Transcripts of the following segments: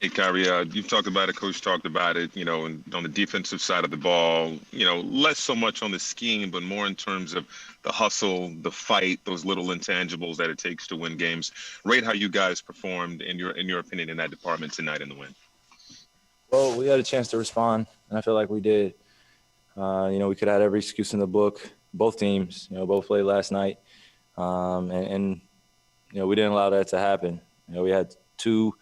Hey, Kyrie, you've talked about it, Coach talked about it, and on the defensive side of the ball, less so much on the scheme, but more in terms of the hustle, the fight, those little intangibles that it takes to win games. Rate how you guys performed in your opinion in that department tonight in the win. Well, we had a chance to respond, and I feel like we did. We could have had every excuse in the book. Both teams, both played last night, and we didn't allow that to happen. We had two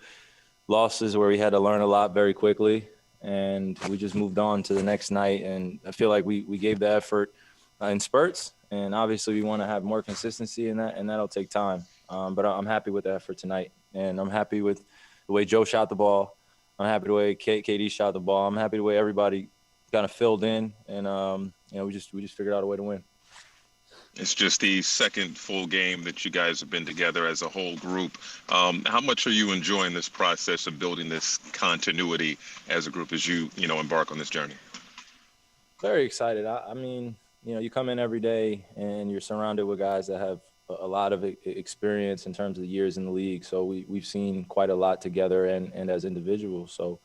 losses where we had to learn a lot very quickly, and we just moved on to the next night. And I feel like we gave the effort in spurts, and obviously we want to have more consistency in that, and that'll take time. But I'm happy with the effort tonight, and I'm happy with the way Joe shot the ball. I'm happy the way KD shot the ball. I'm happy the way everybody kind of filled in, and we just figured out a way to win. It's just the second full game that you guys have been together as a whole group. How much are you enjoying this process of building this continuity as a group as you embark on this journey? Very excited. I mean, you come in every day and you're surrounded with guys that have a lot of experience in terms of the years in the league. So we've seen quite a lot together and as individuals. So,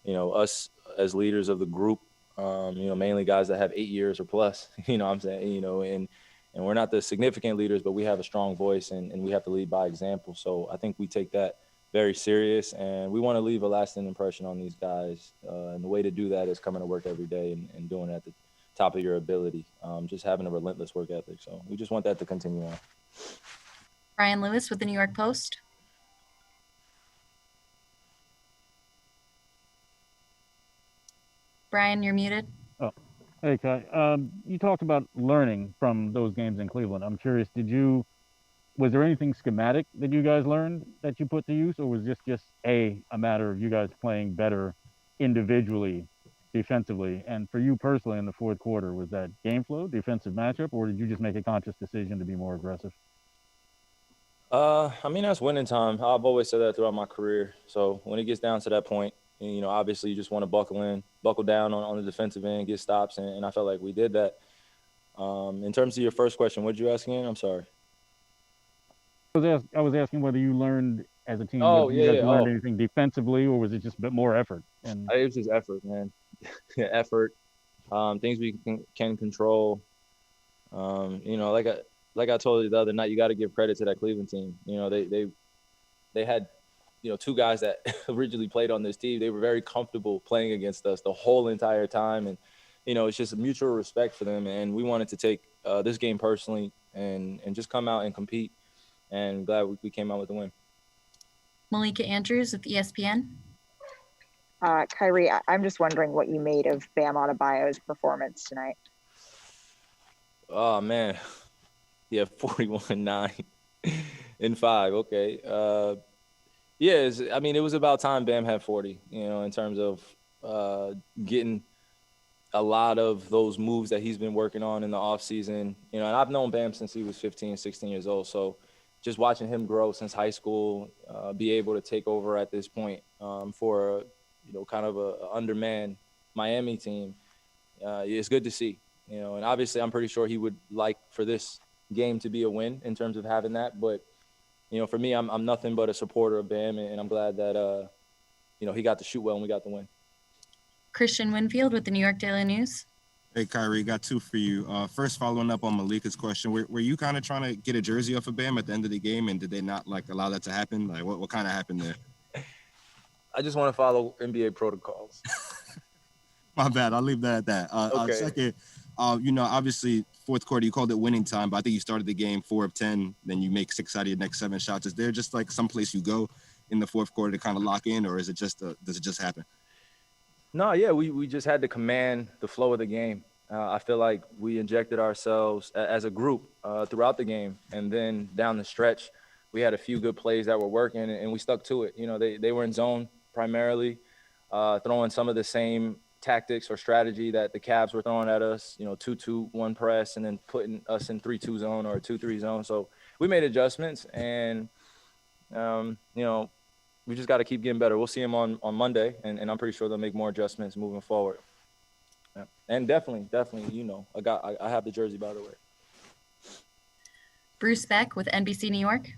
us as leaders of the group, mainly guys that have 8 years or plus, what I'm saying, and we're not the significant leaders, but we have a strong voice and we have to lead by example. So I think we take that very serious, and we want to leave a lasting impression on these guys. And the way to do that is coming to work every day and doing it at the top of your ability, just having a relentless work ethic. So we just want that to continue on. Brian Lewis with the New York Post. Brian, you're muted. Oh, hey, Kai. You talked about learning from those games in Cleveland. I'm curious, was there anything schematic that you guys learned that you put to use, or was this just a matter of you guys playing better individually, defensively? And for you personally in the fourth quarter, was that game flow, defensive matchup, or did you just make a conscious decision to be more aggressive? I mean, that's winning time. I've always said that throughout my career. So when it gets down to that point, obviously you just want to buckle down on the defensive end, get stops, and I felt like we did that. In terms of your first question, what did you ask again? I'm sorry. I was asking whether you learned as a team, Oh, whether you yeah, guys yeah. learned Oh, anything defensively, or was it just a bit more effort? And it was just effort, man. Effort, things we can control. Like I told you the other night, you got to give credit to that Cleveland team. They had, two guys that originally played on this team. They were very comfortable playing against us the whole entire time, and it's just a mutual respect for them. And we wanted to take this game personally and just come out and compete. And glad we came out with the win. Malika Andrews with ESPN. Kyrie, I'm just wondering what you made of Bam Adebayo's performance tonight. Oh man, yeah, 41, 9, and 5. Okay. Yeah, I mean, it was about time Bam had 40, in terms of getting a lot of those moves that he's been working on in the offseason. And I've known Bam since he was 15, 16 years old. So just watching him grow since high school, be able to take over at this point for, kind of a undermanned Miami team, it's good to see. And obviously I'm pretty sure he would like for this game to be a win in terms of having that. But, for me, I'm nothing but a supporter of Bam, and I'm glad that, he got to shoot well and we got the win. Christian Winfield with the New York Daily News. Hey, Kyrie, got two for you. First, following up on Malika's question, were you kind of trying to get a jersey off of Bam at the end of the game, and did they not allow that to happen? Like, what kind of happened there? I just want to follow NBA protocols. My bad. I'll leave that at that. Okay. Second, obviously fourth quarter, you called it winning time, but I think you started the game 4 of 10, then you make 6 out of your next 7 shots. Is there just someplace you go in the fourth quarter to kind of lock in, or is it just does it just happen? No, yeah, we just had to command the flow of the game. I feel like we injected ourselves as a group throughout the game, and then down the stretch, we had a few good plays that were working, and we stuck to it. They were in zone primarily, throwing some of the same tactics or strategy that the Cavs were throwing at us. 2-2-1 press, and then putting us in 3-2 zone or a 2-3 zone. So we made adjustments, and we just got to keep getting better. We'll see them on Monday, and I'm pretty sure they'll make more adjustments moving forward. Yeah. And definitely, I have the jersey, by the way. Bruce Beck with NBC New York.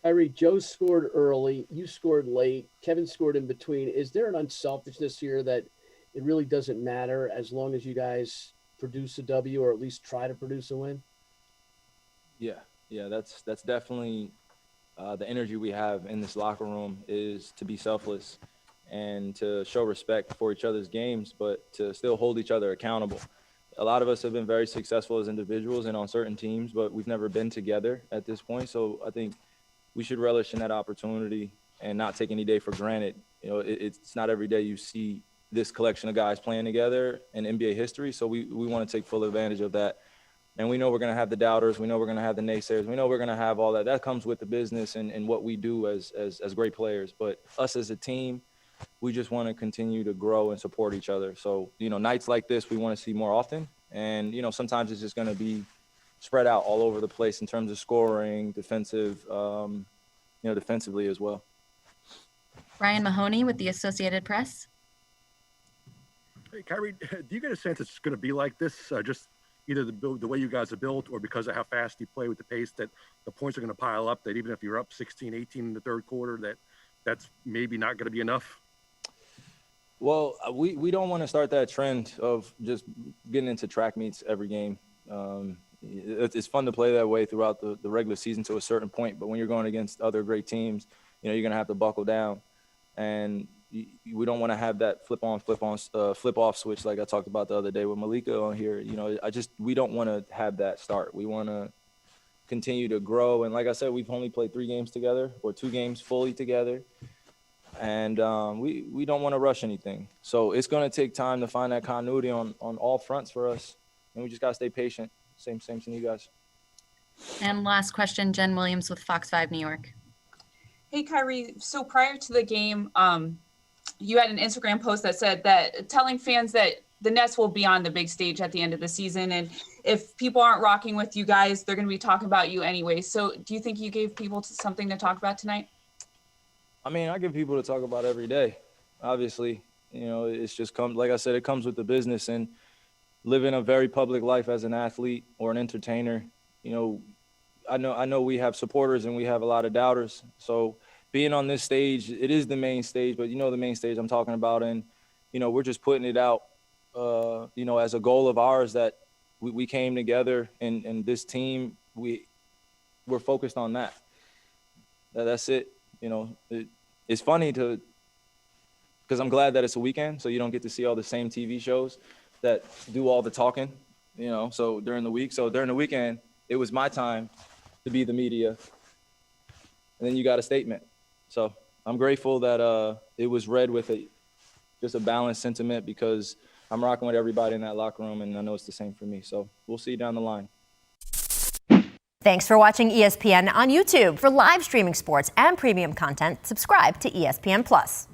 Kyrie, Joe scored early. You scored late. Kevin scored in between. Is there an unselfishness here that it really doesn't matter as long as you guys produce a W or at least try to produce a win? Yeah, that's definitely the energy we have in this locker room is to be selfless and to show respect for each other's games, but to still hold each other accountable. A lot of us have been very successful as individuals and on certain teams, but we've never been together at this point. So I think we should relish in that opportunity and not take any day for granted. You know, it's not every day you see this collection of guys playing together in NBA history. So we want to take full advantage of that. And we know we're going to have the doubters. We know we're going to have the naysayers. We know we're going to have all that. That comes with the business and what we do as great players. But us as a team, we just want to continue to grow and support each other. So, you know, nights like this, we want to see more often. And, you know, sometimes it's just going to be spread out all over the place in terms of scoring, defensive, defensively as well. Ryan Mahoney with the Associated Press. Hey, Kyrie, do you get a sense it's going to be like this? Just either the way you guys are built or because of how fast you play with the pace, that the points are going to pile up, that even if you're up 16, 18 in the third quarter, that's maybe not going to be enough? Well, we don't want to start that trend of just getting into track meets every game. It's fun to play that way throughout the regular season to a certain point, but when you're going against other great teams, you know, you're going to have to buckle down. And we don't want to have that flip off switch like I talked about the other day with Malika on here. You know, we don't want to have that start. We want to continue to grow. And like I said, we've only played 3 games together or 2 games fully together. And we don't want to rush anything. So it's going to take time to find that continuity on all fronts for us. And we just got to stay patient. Same to you guys. And last question, Jen Williams with Fox 5 New York. Hey, Kyrie. So prior to the game, you had an Instagram post that said that telling fans that the Nets will be on the big stage at the end of the season. And if people aren't rocking with you guys, they're going to be talking about you anyway. So do you think you gave people something to talk about tonight? I mean, I give people to talk about every day. Obviously, you know, it's just like I said, it comes with the business and living a very public life as an athlete or an entertainer. You know, I know we have supporters and we have a lot of doubters. So being on this stage, it is the main stage, but you know the main stage I'm talking about. And, you know, we're just putting it out, you know, as a goal of ours that we came together and this team, we're focused on that. That's it. You know, it's funny because I'm glad that it's a weekend, so you don't get to see all the same TV shows that do all the talking, you know, so during the week. So during the weekend, it was my time to be the media. And then you got a statement. So I'm grateful that it was read with just a balanced sentiment because I'm rocking with everybody in that locker room, and I know it's the same for me. So we'll see you down the line. Thanks for watching ESPN on YouTube. For live streaming sports and premium content, subscribe to ESPN+.